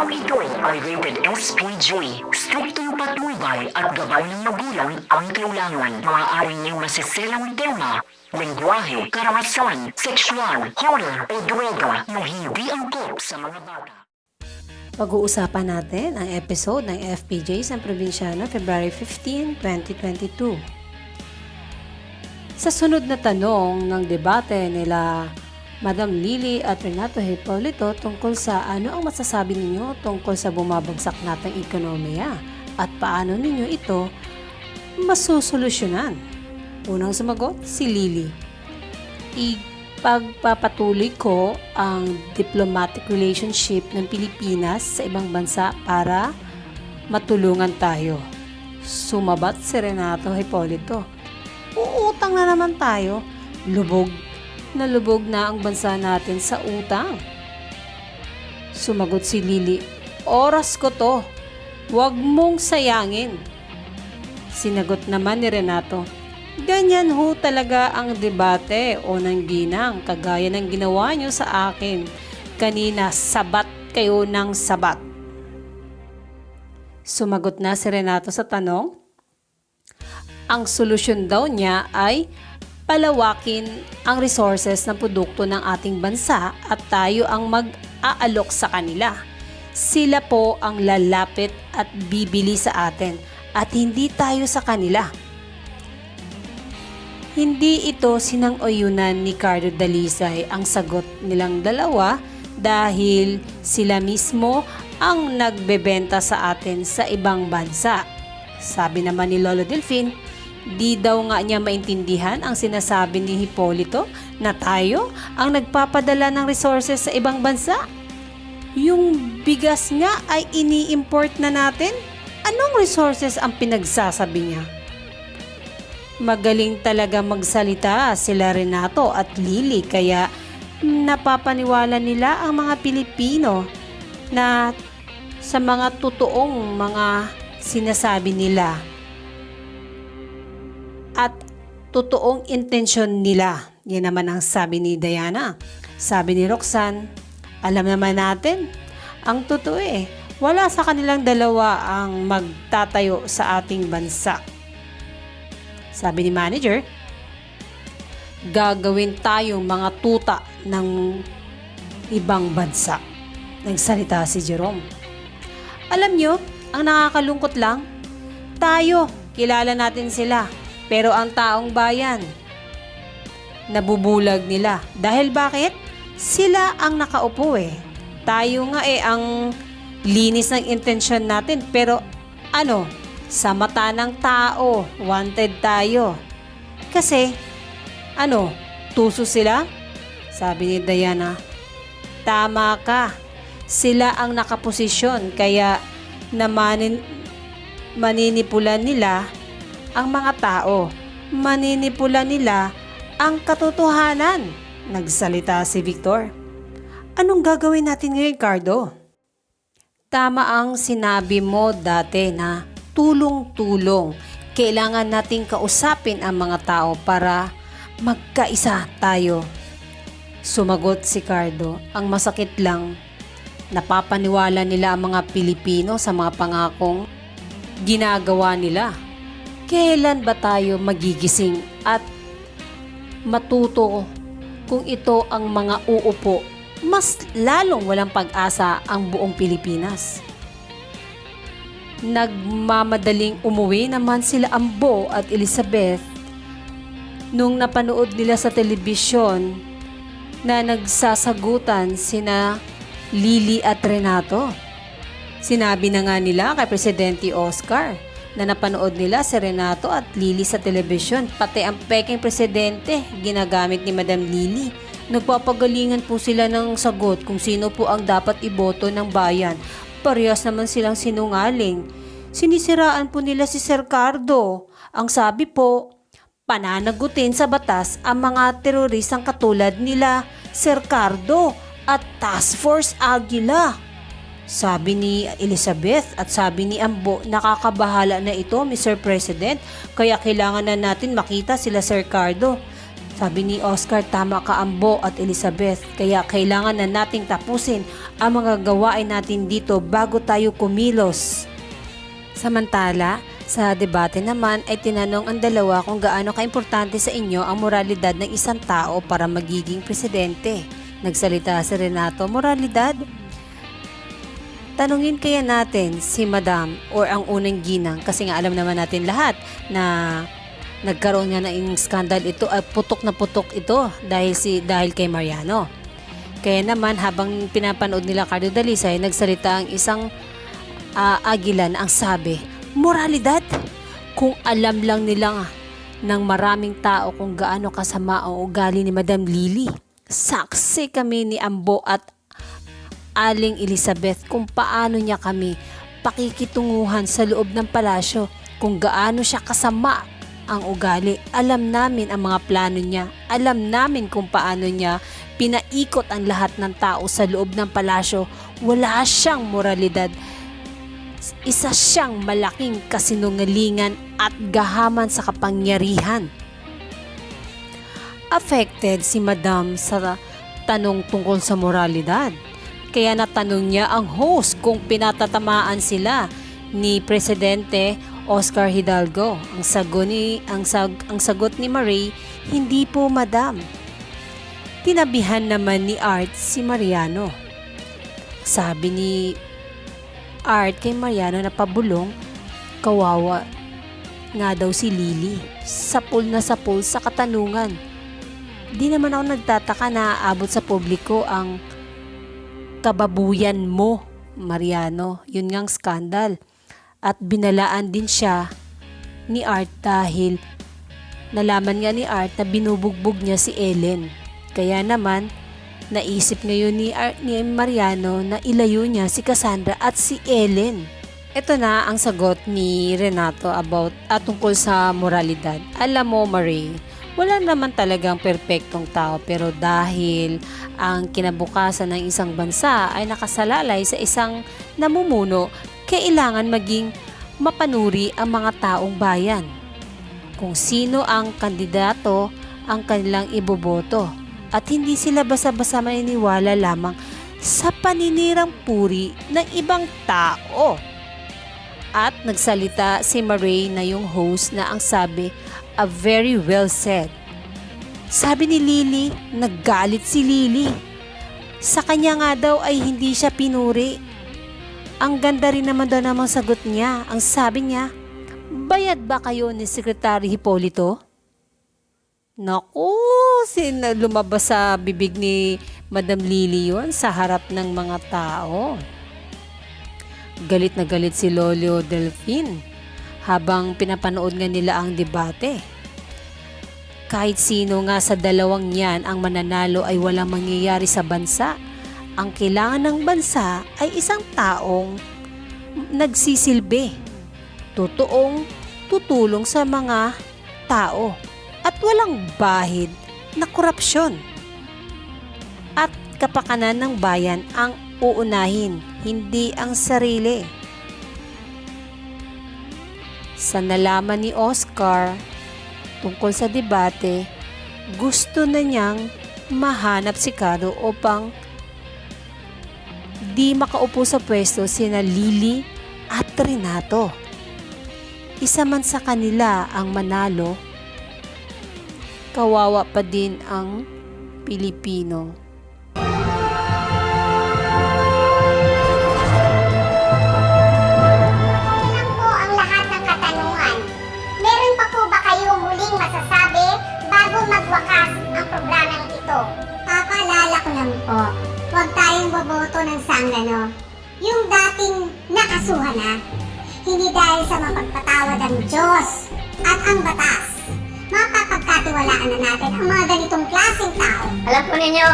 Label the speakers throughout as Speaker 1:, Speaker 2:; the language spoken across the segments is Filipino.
Speaker 1: Ang ito ay rated SPG. Stricto yung patnubay at gabay ng magulang ang kailangan. Maaaring yung masiselang tema, lengguwahe, karanasan, sexual, horror o droga na hindi angkop sa mga bata.
Speaker 2: Pag-uusapan natin ang episode ng FPJ sa Probinsyano, February 15, 2022. Sa sunod na tanong ng debate nila Madam Lily at Renato Hipolito tungkol sa ano ang masasabi ninyo tungkol sa bumabagsak nating ekonomiya at paano ninyo ito masusolusyonan. Unang sumagot si Lily. Ipagpapatuloy ko ang diplomatic relationship ng Pilipinas sa ibang bansa para matulungan tayo. Sumabat si Renato Hipolito. Uutang na naman tayo. Lubog na ang bansa natin sa utang. Sumagot si Lily, oras ko to. Huwag mong sayangin. Sinagot naman ni Renato, ganyan ho talaga ang debate o ng ginang, kagaya ng ginawa nyo sa akin. Kanina, sabat kayo ng sabat. Sumagot na si Renato sa tanong. Ang solusyon daw niya ay palawakin ang resources ng produkto ng ating bansa at tayo ang mag-aalok sa kanila. Sila po ang lalapit at bibili sa atin at hindi tayo sa kanila. Hindi ito sinang-oyunan ni Cardo Dalisay ang sagot nilang dalawa dahil sila mismo ang nagbebenta sa atin sa ibang bansa. Sabi naman ni Lolo Delfin, di daw nga niya maintindihan ang sinasabi ni Hipolito na tayo ang nagpapadala ng resources sa ibang bansa. Yung bigas nga ay ini-import na natin? Anong resources ang pinagsasabi niya? Magaling talaga magsalita sila Renato at Lily kaya napapaniwala nila ang mga Pilipino na sa mga totoong mga sinasabi nila at totoong intensyon nila. Yan naman ang sabi ni Diana. Sabi ni Roxanne, alam naman natin, ang totoo wala sa kanilang dalawa ang magtatayo sa ating bansa. Sabi ni manager, gagawin tayong mga tuta ng ibang bansa. Nagsalita si Jerome. Alam nyo, ang nakakalungkot lang, tayo, kilala natin sila. Pero ang taong bayan, nabubulag nila. Dahil bakit? Sila ang nakaupo Tayo nga ang linis ng intensyon natin. Pero sa mata ng tao, wanted tayo. Kasi, tuso sila? Sabi ni Diana, tama ka. Sila ang nakaposisyon kaya maninipulan nila ang mga tao. Maninipulan nila ang katotohanan. Nagsalita si Victor. Anong gagawin natin ngayon, Cardo? Tama ang sinabi mo dati na tulong-tulong. Kailangan nating kausapin ang mga tao para magkaisa tayo. Sumagot si Cardo. Ang masakit lang, napapaniwala nila ang mga Pilipino sa mga pangakong ginagawa nila. Kailan ba tayo magigising at matuto kung ito ang mga uupo? Mas lalong walang pag-asa ang buong Pilipinas. Nagmamadaling umuwi naman sila Ambo at Elizabeth nung napanood nila sa telebisyon na nagsasagutan sina Lily at Renato. Sinabi na nga nila kay Presidente Oscar na napanood nila si Renato at Lily sa telebisyon. Pati ang peking presidente ginagamit ni Madam Lily. Nagpapagalingan po sila ng sagot kung sino po ang dapat iboto ng bayan. Parehas naman silang sinungaling. Sinisiraan po nila si Sir Cardo. Ang sabi po, pananagutin sa batas ang mga teroristang katulad nila Sir Cardo at Task Force Aguila. Sabi ni Elizabeth at sabi ni Ambo, nakakabahala na ito, Mr. President, kaya kailangan na natin makita sila Sir Cardo. Sabi ni Oscar, tama ka Ambo at Elizabeth, kaya kailangan na nating tapusin ang mga gawain natin dito bago tayo kumilos. Samantala, sa debate naman ay tinanong ang dalawa kung gaano kaimportante sa inyo ang moralidad ng isang tao para magiging presidente. Nagsalita si Renato, moralidad? Tanungin kaya natin si Madam or ang unang ginang kasi nga alam naman natin lahat na nagkaroon nga ng skandal ito ay putok na putok ito dahil kay Mariano. Kaya naman habang pinapanood nila Cardo Dalisay, nagsalita ang isang agilan ang sabi, moralidad? Kung alam lang nila ng maraming tao kung gaano kasama ang ugali ni Madam Lily. Saksi kami ni Ambo at Aling Elizabeth kung paano niya kami pakikitunguhan sa loob ng palasyo, kung gaano siya kasama ang ugali. Alam namin ang mga plano niya. Alam namin kung paano niya pinaikot ang lahat ng tao sa loob ng palasyo. Wala siyang moralidad. Isa siyang malaking kasinungalingan at gahaman sa kapangyarihan. Affected si Madam sa tanong tungkol sa moralidad. Kaya natanong niya ang host kung pinatatamaan sila ni Presidente Oscar Hidalgo. Ang sagot ni Marie, hindi po Madam. Tinabihan naman ni Art si Mariano. Sabi ni Art kay Mariano na pabulong, kawawa nga daw si Lily. Sapul sa katanungan. Di naman ako nagtataka na aabot sa publiko ang kababuyan mo, Mariano. Yun ngang skandal. At binalaan din siya ni Art dahil nalaman nga ni Art na binubugbog niya si Ellen. Kaya naman, naisip ngayon ni Mariano na ilayo niya si Cassandra at si Ellen. Ito na ang sagot ni Renato about tungkol sa moralidad. Alam mo, Marie, wala naman talagang perpektong tao, pero dahil ang kinabukasan ng isang bansa ay nakasalalay sa isang namumuno, kailangan maging mapanuri ang mga taong bayan. Kung sino ang kandidato ang kanilang iboboto at hindi sila basa-basa maniniwala lamang sa paninirang puri ng ibang tao. At nagsalita si Marie na yung host na ang sabi, a very well said. Sabi ni Lily, naggalit si Lily. Sa kanya nga daw ay hindi siya pinuri. Ang ganda rin naman daw namang sagot niya. Ang sabi niya, bayad ba kayo ni Secretary Hipolito? Naku, lumabas sa bibig ni Madam Lily yun sa harap ng mga tao. Galit na galit si Lolo Delphine habang pinapanood nga nila ang debate. Kahit sino nga sa dalawang yan ang mananalo ay walang mangyayari sa bansa. Ang kailangan ng bansa ay isang taong nagsisilbi, totoong tutulong sa mga tao at walang bahid na korupsyon. At kapakanan ng bayan ang uunahin, hindi ang sarili. Sa nalaman ni Oscar tungkol sa debate, gusto na niyang mahanap si Caro upang di makaupo sa pwesto sina Lily at Renato. Isa man sa kanila ang manalo, kawawa pa din ang Pilipino.
Speaker 3: Ilan po ang lahat ng katanungan? Meron pa po ba kayong muling masasabi bago magwakas ang programang ito? Papaalala ko lang po, huwag tayong boboto ng sanggano. Yung dating nakasuhan na, hindi dahil sa mapagpatawad ang Diyos at ang batas. Mapapagkatiwalaan na natin ang mga ganitong klaseng tao.
Speaker 4: Alam po ninyo,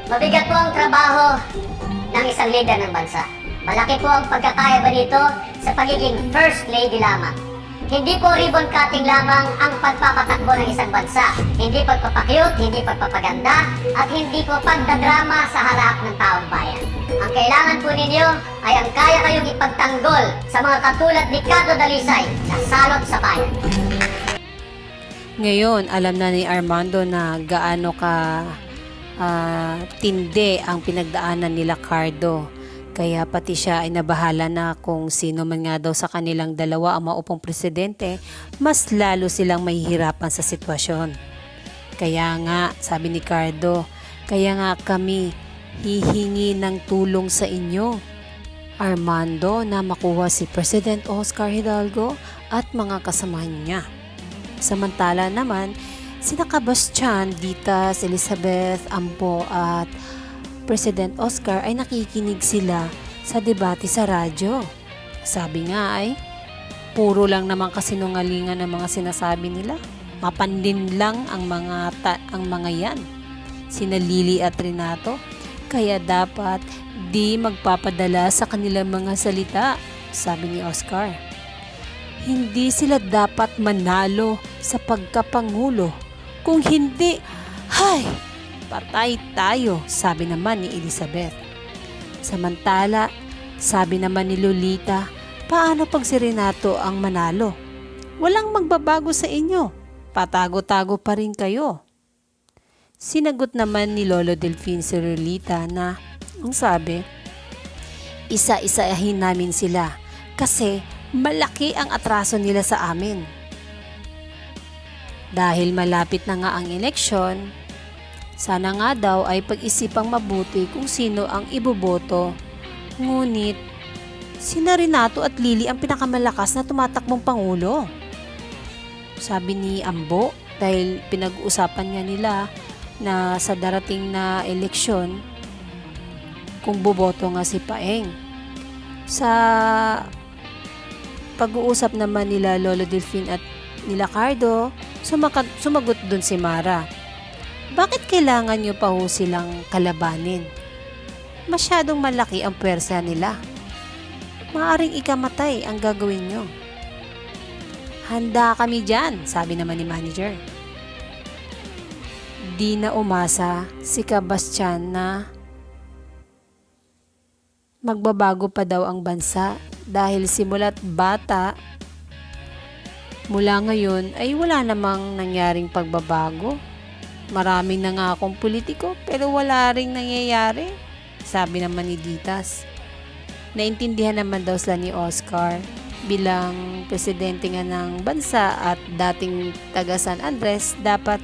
Speaker 4: mabigat po ang trabaho ng isang leader ng bansa. Malaki po ang pagkakaya ba dito sa pagiging first lady lamang. Hindi po ribbon cutting lamang ang pagpapatakbo ng isang bansa. Hindi pagpapakyut, hindi pagpapaganda, at hindi po pagdadrama sa harap ng taong bayan. Ang kailangan po ninyo ay ang kaya kayong ipagtanggol sa mga katulad ni Cardo Dalisay na salot sa bayan.
Speaker 2: Ngayon, alam na ni Armando na gaano ka tindi ang pinagdaanan nila Cardo. Kaya pati siya ay nabahala na kung sino man nga daw sa kanilang dalawa ang maupong presidente, mas lalo silang mahihirapan sa sitwasyon. Kaya nga, sabi ni Cardo, kaya nga kami hihingi ng tulong sa inyo, Armando, na makuha si President Oscar Hidalgo at mga kasamahan niya. Samantala naman, sina Bastian, Ditas, Elizabeth, Ambo at President Oscar ay nakikinig sila sa debate sa radyo. Sabi nga ay, puro lang naman kasinungalingan ng mga sinasabi nila. Mapandin lang ang mga yan. Sina Lily at Renato. Kaya dapat di magpapadala sa kanilang mga salita, sabi ni Oscar. Hindi sila dapat manalo sa pagkapangulo. Kung hindi, patay tayo, sabi naman ni Elizabeth. Samantala, sabi naman ni Lolita, paano pag si Renato ang manalo? Walang magbabago sa inyo. Patago-tago pa rin kayo. Sinagot naman ni Lolo Delfin si Lolita na, ang sabi, isa-isahin namin sila kasi malaki ang atraso nila sa amin. Dahil malapit na nga ang eleksyon, sana nga daw ay pag-isipang mabuti kung sino ang iboboto. Ngunit, sina Renato at Lily ang pinakamalakas na tumatakbong pangulo. Sabi ni Ambo, dahil pinag-uusapan nga nila na sa darating na eleksyon, kung boboto nga si Paeng. Sa pag-uusap naman nila Lolo Delfin at nila Cardo, sumagot dun si Mara. Bakit kailangan nyo pa ho silang kalabanin? Masyadong malaki ang pwersa nila. Maaring ikamatay ang gagawin nyo. Handa kami dyan, sabi naman ni manager. Di na umasa si Bastian na magbabago pa daw ang bansa dahil simula't bata mula ngayon ay wala namang nangyaring pagbabago. Maraming na nga akong politiko pero wala ring nangyayari, sabi naman ni Ditas. Naintindihan naman daw sila ni Oscar bilang presidente nga ng bansa at dating taga San Andres, dapat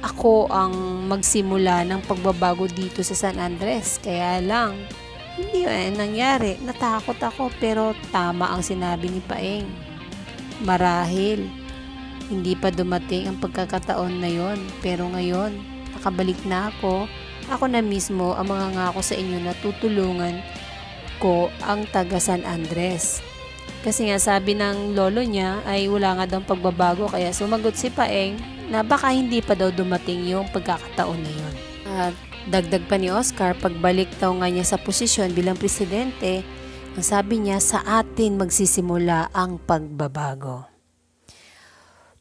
Speaker 2: ako ang magsimula ng pagbabago dito sa San Andres. Kaya lang, hindi nangyari. Natakot ako pero tama ang sinabi ni Paeng. Marahil, hindi pa dumating ang pagkakataon na yon. Pero ngayon, nakabalik na ako. Ako na mismo ang mga ngako sa inyo na tutulungan ko ang taga San Andres. Kasi nga sabi ng lolo niya ay wala nga daw pagbabago, kaya sumagot si Paeng na baka hindi pa daw dumating yung pagkakataon na yun. At dagdag pa ni Oscar, pagbalik daw nga niya sa posisyon bilang presidente, ang sabi niya, sa atin magsisimula ang pagbabago.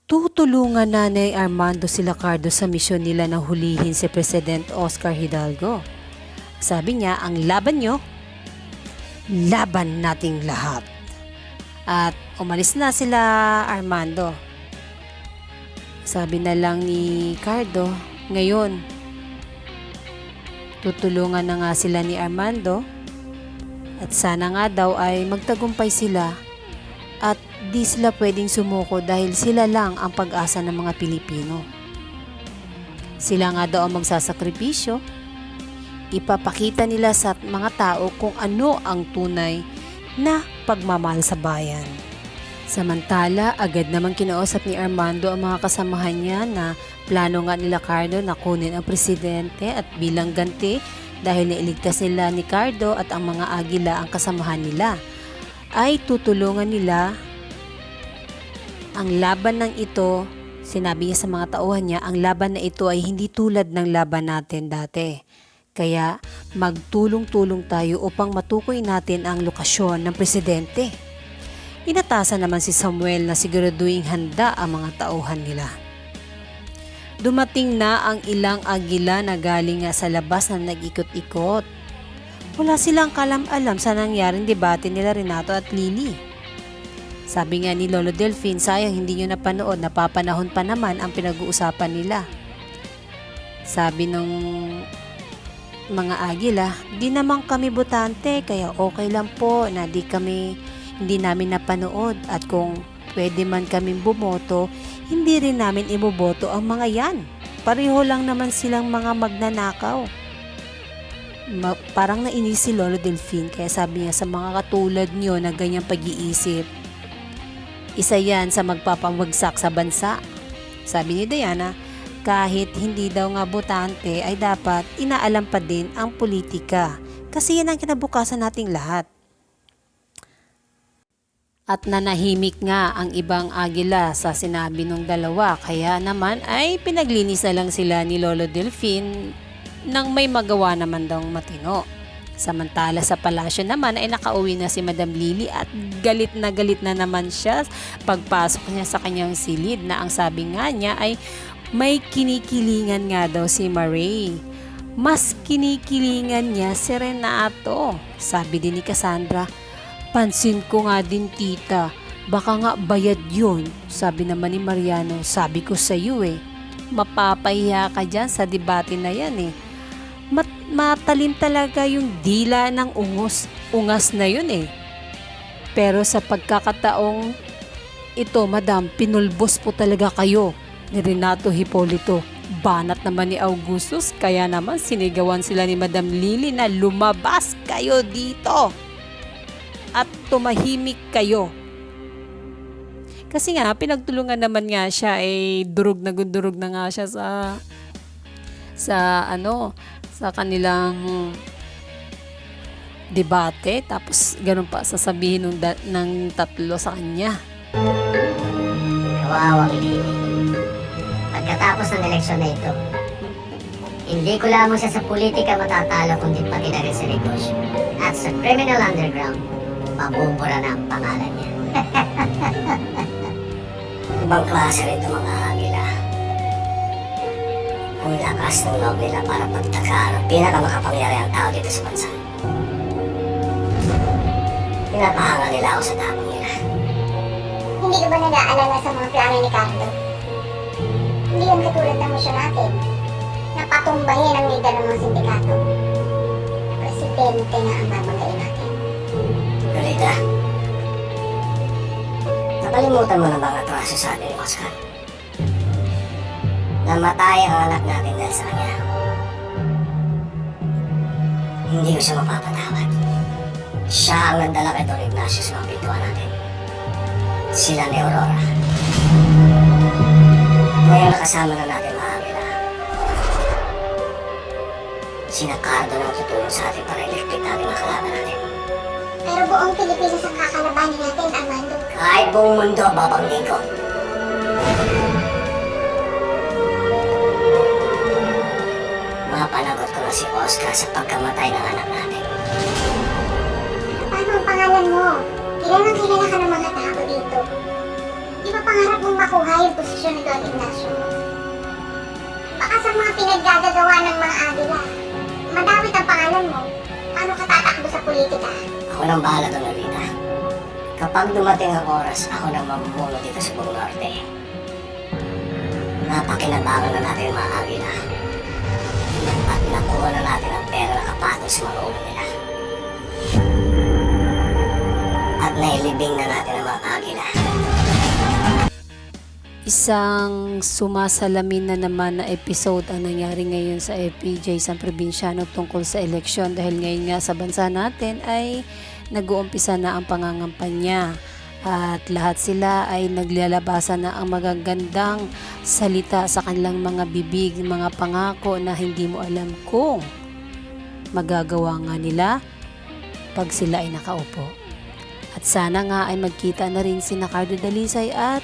Speaker 2: Tutulungan na ni Armando sila Cardo sa misyon nila na hulihin si President Oscar Hidalgo. Sabi niya, ang laban nyo, laban nating lahat. At umalis na sila Armando. Sabi na lang ni Cardo, ngayon, tutulungan na nga sila ni Armando at sana nga daw ay magtagumpay sila at di sila pwedeng sumuko dahil sila lang ang pag-asa ng mga Pilipino. Sila nga daw ang magsasakripisyo. Ipapakita nila sa mga tao kung ano ang tunay na pagmamahal sa bayan. Samantala, agad namang kinausap ni Armando ang mga kasamahan niya na plano nga nila Cardo na kunin ang presidente at bilang ganti dahil nailigtas nila ni Cardo at ang mga agila ang kasamahan nila, ay tutulungan nila ang laban ng ito. Sinabi niya sa mga tauhan niya, ang laban na ito ay hindi tulad ng laban natin dati. Kaya magtulong-tulong tayo upang matukoy natin ang lokasyon ng presidente. Inatasan naman si Samuel na siguraduhing handa ang mga tauhan nila. Dumating na ang ilang agila na galing nga sa labas na nag-ikot-ikot. Wala silang kalam-alam sa nangyaring debate nila Renato at Lily. Sabi nga ni Lolo Delphine, sayang hindi nyo napanood, napapanahon pa naman ang pinag-uusapan nila. Sabi nung mga agila, di naman kami botante kaya okay lang po na hindi namin napanood at kung pwede man kaming bumoto, hindi rin namin iboboto ang mga yan. Pareho lang naman silang mga magnanakaw. Parang nainis si Lolo Delphine kaya sabi niya sa mga katulad nyo na ganyang pag-iisip, isa yan sa magpapawagsak sa bansa. Sabi ni Diana, kahit hindi daw nga botante ay dapat inaalam pa din ang politika kasi yan ang kinabukasan nating lahat. At nanahimik nga ang ibang agila sa sinabi ng dalawa kaya naman ay pinaglinis na lang sila ni Lolo Delphine nang may magawa naman daw matino. Samantala sa palasyo naman ay nakauwi na si Madam Lily at galit na naman siya pagpasok niya sa kanyang silid na ang sabi nga niya ay may kinikilingan nga daw si Marie. Mas kinikilingan niya si Renato. Sabi din ni Cassandra, pansin ko nga din tita, baka nga bayad yun. Sabi naman ni Mariano, sabi ko sa iyo mapapahiya ka dyan sa debate na yan matalim talaga yung dila ng ungas na yun Pero sa pagkakataong ito, madam, pinulbos po talaga kayo ni Renato Hipolito. Banat naman ni Augustus, kaya naman sinigawan sila ni Madam Lily na lumabas kayo dito at tumahimik kayo. Kasi nga, pinagtulungan naman nga siya, durog na nga siya sa kanilang debate. Tapos, ganun pa sasabihin ng tatlo sa kanya.
Speaker 4: Kawawa ni Lily. Pagkatapos ng eleksyon na ito, hindi ko lamang siya sa politika matatalo kundi pati na rin sa negosyo. At sa criminal underground, mabubura na ang pangalan niya. Ibang klase rin ito mga agila. Ang lakas ng loob nila para pagtakaan ang pinakamakapangyarihang tao dito sa bansa. Pinapahanga nila ako sa tapong nila.
Speaker 3: Hindi ka ba nag-aalala sa mga plano ni Carlo? Hindi yan katulad ng misyon natin na patumbahin ang lider ng mga sindikato. Presidente na ang babagayin natin.
Speaker 4: Lolita, nakalimutan mo na bang atraso sa atin ni Oscar? Namatay ang anak natin dahil sa kanya. Hindi ko siya mapapatawad. Siya ang nagdala kay Don Ignacio sa mga pintuan natin. Sila ni Aurora. Ngayon nakasama na natin mga agila. Sina Cardo na tutulong sa atin para electric natin ang kalaban natin.
Speaker 3: Pero buong Pilipinas ang kakalabanin natin, Armando.
Speaker 4: Kahit buong mundo, babanggin ko. Mapanagot ko na si Oscar sa pagkamatay ng anak natin.
Speaker 3: Paano ang pangalan mo? Kilalang kilala ka ng mga tao dito. Di ba pangarap mong makuha yung posisyon ni Don Ignacio? Baka sa mga pinaggagawa ng mga agila, madawit ang pangalan mo. Paano ka tatakbo sa politika?
Speaker 4: Ako nang bahala doon, Lolita. Kapag dumating ang oras, ako nang mamumuno dito sa buong norte. Napakinabangan na natin ang mga agila. At nakuha na natin ang pera na kapatol sa mga ulo nila. At nailibing na natin ang mga agila.
Speaker 2: Isang sumasalamin na naman na episode ang nangyari ngayon sa FPJ San Provinciano tungkol sa eleksyon dahil ngayon nga sa bansa natin ay nag-uumpisa na ang pangangampanya at lahat sila ay naglalabasan na ang magagandang salita sa kanilang mga bibig, mga pangako na hindi mo alam kung magagawa nga nila pag sila ay nakaupo. At sana nga ay magkita na rin si Cardo Dalisay at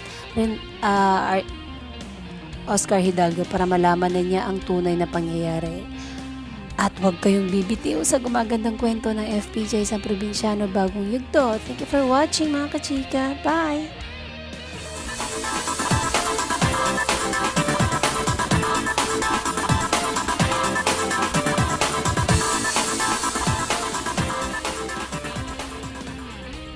Speaker 2: Oscar Hidalgo para malaman na niya ang tunay na pangyayari. At huwag kayong bibitiw sa gumagandang kwento ng FPJ San Provinciano Bagong Yugto. Thank you for watching mga kachika. Bye!